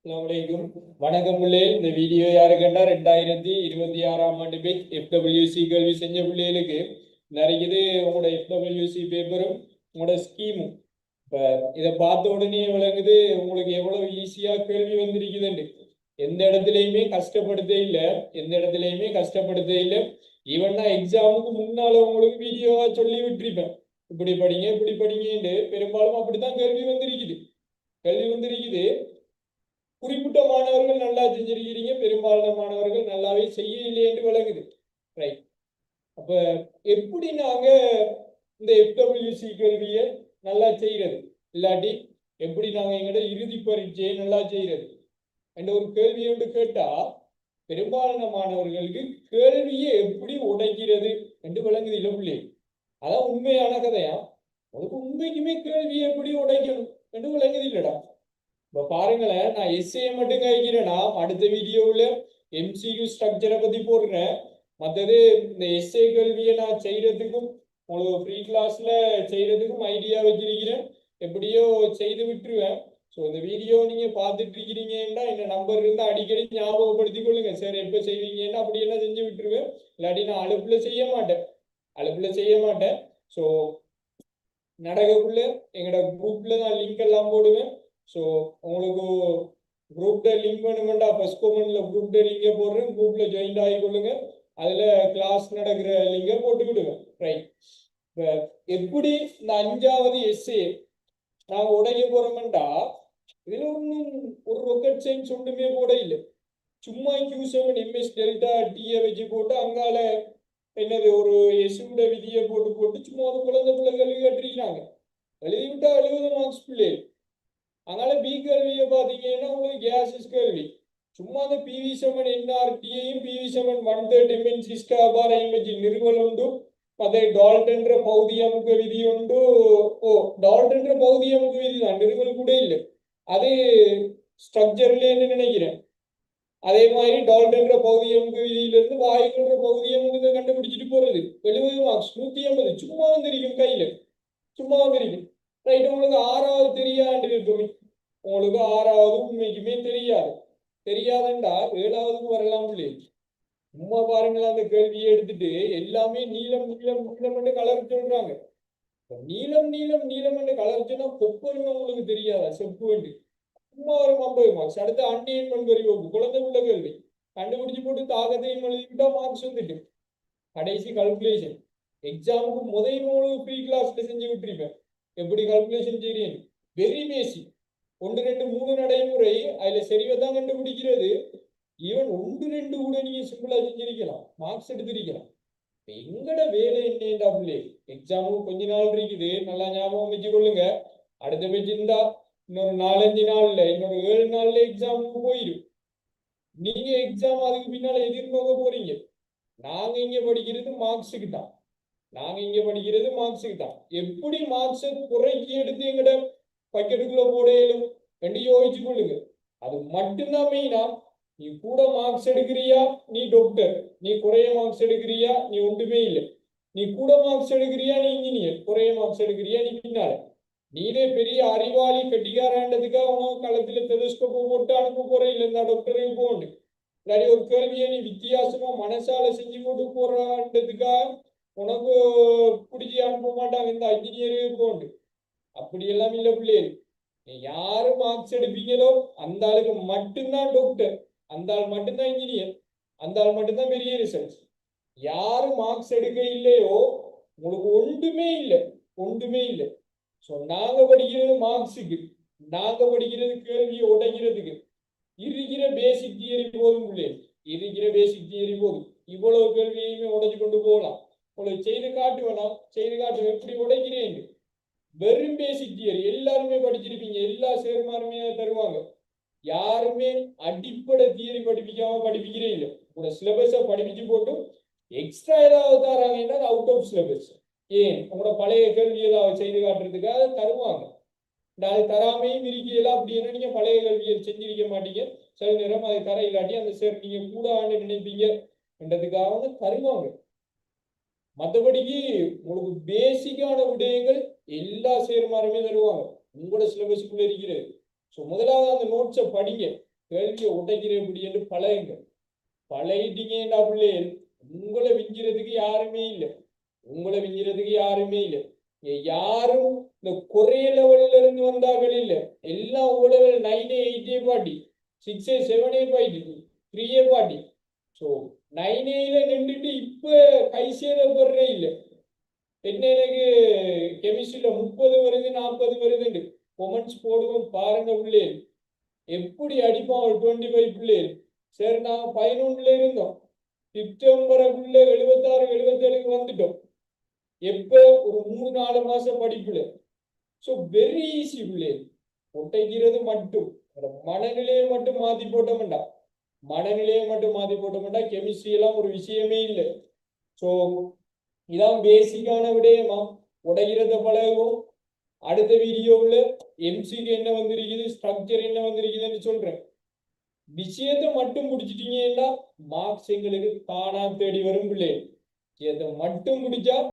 அஸ்ஸலாமு வணக்கம் பிள்ளைகள். இந்த வீடியோ யாரு கண்டா 2026ஆம் ஆண்டு பேட்ச் FWC கேள்வி செஞ்ச பிள்ளைகளுக்கு நிறைய உங்களோட FWC பேப்பரும் உங்களோட ஸ்கீமும் இப்ப இதை பார்த்த உடனே விளங்குது உங்களுக்கு எவ்வளவு ஈஸியா கேள்வி வந்திருக்குதுன்னு. எந்த இடத்துலையுமே கஷ்டப்படுத்தே இல்லை, எந்த இடத்துலையுமே கஷ்டப்படுத்தே இல்லை. ஈவன் நான் எக்ஸாமுக்கு முன்னால உங்களுக்கு வீடியோவா சொல்லி விட்டுருப்பேன், இப்படி படிங்க இப்படி படிங்கன்னு. பெரும்பாலும் அப்படித்தான் கேள்வி வந்திருக்குது. குறிப்பிட்ட மாணவர்கள் நல்லா செஞ்சிருக்கிறீங்க, பெரும்பாலான மாணவர்கள் நல்லாவே செய்ய இல்லை என்று விளங்குது. ரைட். அப்ப எப்படி நாங்க இந்த FWC கேள்வியை நல்லா செய்யறது, இல்லாட்டி எப்படி நாங்க எங்களோட இறுதி பரீட்சையை நல்லா செய்யறது என்ற ஒரு கேள்வி ஒன்று கேட்டா பெரும்பாலான மாணவர்களுக்கு கேள்வியை எப்படி உடைக்கிறது என்று விளங்குது இல்லை பிள்ளை. அதான் உண்மையான கதையா. உங்களுக்கு உண்மைக்குமே கேள்வியை எப்படி உடைக்கணும் என்று விளங்குது இல்லடா. இப்ப பாருங்களேன், நான் எஸ்ஏ மட்டும் கேட்கிறேன்னா அடுத்த வீடியோவில் MCQ ஸ்ட்ரக்சரை பத்தி போடுறேன். மற்றது இந்த எஸ்ஏ கேள்வியை நான் செய்யறதுக்கும் உங்களுக்கு ஃப்ரீ கிளாஸ்ல செய்யறதுக்கும் ஐடியா வச்சிருக்கிறேன். எப்படியோ செய்து விட்டுருவேன். ஸோ இந்த வீடியோ நீங்க பார்த்துட்டு இருக்கிறீங்கன்னா இந்த நம்பர் இருந்தால் அடிக்கடி ஞாபகப்படுத்திக் கொள்ளுங்க. சரி எப்போ செய்வீங்கன்னா அப்படியெல்லாம் செஞ்சு விட்டுருவேன். இல்லாட்டி நான் அழுப்புல செய்ய மாட்டேன். ஸோ நடக்கக்குள்ள எங்களோட குரூப்ல நான் லிங்க் எல்லாம் போடுவேன். ஸோ உங்களுக்கு குரூப்ல லிங்க் வேணுமெண்டா ஃபர்ஸ்ட் கமெண்ட்ல குரூப்ல லிங்கை போடுறேன், குரூப்ல ஜாயின் ஆகிக்கொள்ளுங்க. அதுல கிளாஸ் நடக்கிற லிங்கை போட்டு விடுவேன். ரைட். இப்போ எப்படி இந்த 5வது எஸ்ஏ நாங்க உடைக்க போறோம்டா, இதுல ஒன்றும் ஒரு ரொக்கெட் சயின்ஸ் ஒன்றுமே போட இல்லை. சும்மா Q7 MS டெல்டா டியை வச்சு போட்டு அங்கால என்னது ஒரு எஸ்ஸோட விதியை போட்டு சும்மா ஒரு குழந்தை கேள்வி கேட்டிருக்கிறாங்க. எழுதி விட்டா 70 மார்க்ஸ் பிள்ளை. அதனால பி கேள்வியை பார்த்தீங்கன்னா உங்களுக்கு கேஸஸ் கேள்வி. சும்மா அந்த PV7 NRTயையும் PV7 130 MN சிஸ்டா பாரையும் வச்சு நிறுவல் உண்டு. அதே டால்டன்ற பௌதியமுக விதி உண்டு. ஓ, டால்டன்ற பௌதியமுக விதி தான், நிறுவல் கூட இல்லை. அது ஸ்ட்ரக்சர்ல நினைக்கிறேன். அதே மாதிரி டால்டன்ற பௌதியமுக விதியிலிருந்து வாயுன்ற பௌதியமுகத்தை கண்டுபிடிச்சிட்டு போறது 70 மார்க்ஸ் 150 சும்மா வந்திருக்கும் கையில, சும்மா வந்திருக்கும். ரைட். உங்களுக்கு 6வது தெரியாது இருக்கும். உங்களுக்கு 6வது உண்மைக்குமே தெரியாதண்டா 7வதுக்கு வரலாம் பிள்ளை. சும்மா பாருங்களா, அந்த கேள்வியை எடுத்துட்டு எல்லாமே நீளம் நீளம் நீளம் என்று கலர் சொல்றாங்க. நீளம் நீளம் நீளம் என்று கலர் சொன்னா கொப்பருன்னு உங்களுக்கு தெரியாதா? செப்பு வேண்டு சும்மா ஒரு 50 மார்க்ஸ். அடுத்து அன்னியன் பண்பறி வகுப்பு குழந்தை உள்ள கேள்வி கண்டுபிடிச்சு போட்டு தாக்கத்தையும் எழுதிவிட்டா மார்க்ஸ் வந்துட்டு கடைசி கல்குலேஷன். எக்ஸாமுக்கு உங்களுக்கு ஃப்ரீ கிளாஸ்ல செஞ்சு விட்டுருப்பேன். எப்படி கல்குலேஷன் செய்றீங்க, வெரி பேசிக். 1 2 3 நடைமுறை அதுல சரிவை தான் கண்டுபிடிக்கிறது. ஈவன் 1 2 கூட நீங்க சிம்பிளா செஞ்சிருக்கலாம், மார்க்ஸ் எடுத்திருக்கலாம். எங்கட வேலை என்னடா பிள்ளை, எக்ஸாமுக்கு கொஞ்ச நாள் இருக்குது, நல்லா ஞாபகம் வச்சுக்கொள்ளுங்க. அடுத்த பேச்சு இருந்தா இன்னொரு 4 5 நாள்ல, இன்னொரு 7 நாள்ல எக்ஸாமுக்கு போயிடும். நீங்க எக்ஸாம் அதுக்கு பின்னால எதிர்நோக்க போறீங்க. நாங்க இங்க படிக்கிறது மார்க்ஸுக்கு தான். எப்படி மார்க்ஸை குறைக்கி எடுத்து எங்கட பக்கெட்டுக்குள்ள போடையிலும் ரெண்டு யோசிச்சு கொள்ளுங்க. அது மட்டும்தான் மெயினா. நீ கூட மார்க்ஸ் எடுக்கிறியா நீ டாக்டர், நீ குறைய மார்க்ஸ் எடுக்கிறியா நீ ஒன்றுமே இல்லை. நீ கூட மார்க்ஸ் எடுக்கிறியா நீ இன்ஜினியர், குறைய மார்க்ஸ் எடுக்கிறியா நீ பின்னால. நீனே பெரிய அறிவாளி கட்டிக்காரன்றதுக்காக உனக்கு களத்துல டெலிஸ்கோப் போட்டு அனுப்ப போற, இல்லைன்னா டாக்டருக்கு போகண்டு. இல்லாட்டி ஒரு கேள்வியை நீ வித்தியாசமா மனசால செஞ்சு போட்டு போறான்றதுக்காக உனக்கு பிடிச்சி அனுப்ப மாட்டாங்க இந்த இன்ஜினியருக்கு போகண்டு. அப்படி எல்லாம் இல்லை பிள்ளைகள். யாரு மார்க்ஸ் எடுப்பீங்களோ அந்த ஆளுக்கு மட்டும்தான் டாக்டர், அந்த ஆள் மட்டும்தான் இன்ஜினியர், அந்த ஆள் மட்டும்தான் பெரிய ரிசல்ட். யாரு மார்க்ஸ் எடுக்க இல்லையோ உங்களுக்கு ஒன்றுமே இல்லை. ஸோ நாங்க படிக்கிறது மார்க்ஸுக்கு, நாங்க படிக்கிறது கேள்வியை உடைக்கிறதுக்கு. இருக்கிற பேசிக் தியரி போதும் பிள்ளைகள், இவ்வளவு கேள்வியுமே உடைச்சு கொண்டு போகலாம். உங்களுக்கு செய்து காட்டுவேன் எப்படி உடைக்கிறேன். வெறும் பேசிக் தியரி எல்லாருமே படிச்சிருப்பீங்க, எல்லா சேர்மாருமே தருவாங்க. யாருமே அடிப்படை தியரி படிப்பிக்கிறே இல்லை. உங்களோட சிலபஸை படிப்பிச்சு போட்டு எக்ஸ்ட்ரா ஏதாவது தராங்கன்னா அவுட் ஆஃப் சிலபஸ். ஏன் உங்களோட பழைய கேள்வி ஏதாவது செய்து காட்டுறதுக்காக தருவாங்க. அது தராமையும் இருக்கையெல்லாம் அப்படி என்ன நீங்க பழைய கல்வியை செஞ்சிருக்க மாட்டீங்க. சில நேரம் அதை தர இல்லாட்டி அந்த சார் நீங்க கூட நினைப்பீங்க என்றதுக்காக தருவாங்க. மற்றபடிக்கு உங்களுக்கு பேசிக்கான விடயங்கள் எல்லா சேர்மாருமே தருவாங்க, உங்களோட சிலபஸுக்குள்ள இருக்கிறது. ஸோ முதலாவது அந்த நோட்ஸை படிங்க. கேள்வியை உடைக்கிற எப்படி என்று பழகுங்க. பழகிட்டீங்கன்னா பிள்ளைகள் உங்களை விஞ்சுறதுக்கு யாருமே இல்லை. உங்களை விஞ்சுறதுக்கு யாருமே இல்லை. யாரும் இந்த குறைய லெவல்ல இருந்து வந்தார்கள் இல்லை. எல்லாம் ஓலெவல் 9 8 பாட்டி 6 7 பாட்டி 3 பாட்டி. ஸோ 9 நின்றுட்டு இப்ப கைசேத பெறே இல்லை. என்ன எனக்கு கெமிஸ்ட்ரியில 30 வருது 40 வருதுன்னு கொமெண்ட்ஸ் போடுவோம் பாருங்க பிள்ளைகள். எப்படி அடிப்பான் ஒரு 25 பிள்ளைகள். சரி, நாங்க 11ல இருந்தோம். செப்டம்பருக்குள்ள 76 77க்கு வந்துட்டோம். எப்ப ஒரு 3-4 மாசம் படிப்புல. ஸோ வெரி ஈஸி பிள்ளைகள். ஒட்டைக்கிறது மட்டும் மனநிலையை மட்டும் மாத்தி போட்டோம்டா. மனநிலையை மட்டும் மாத்தி போட்டோம்டா கெமிஸ்ட்ரி எல்லாம் ஒரு விஷயமே இல்லை. ஸோ இதான் பேசிக்கான விடயமா. உடைகிறத பழகுவோம். அடுத்த வீடியோவில் எம்சிக்கு என்ன வந்திருக்குது, ஸ்ட்ரக்சர் என்ன வந்திருக்குதுன்னு சொல்றேன். விஷயத்தை மட்டும் பிடிச்சிட்டீங்கன்னா மார்க்ஸ் எங்களுக்கு தானா தேடி வரும் பிள்ளைகள். விஷயத்தை மட்டும் பிடிச்சா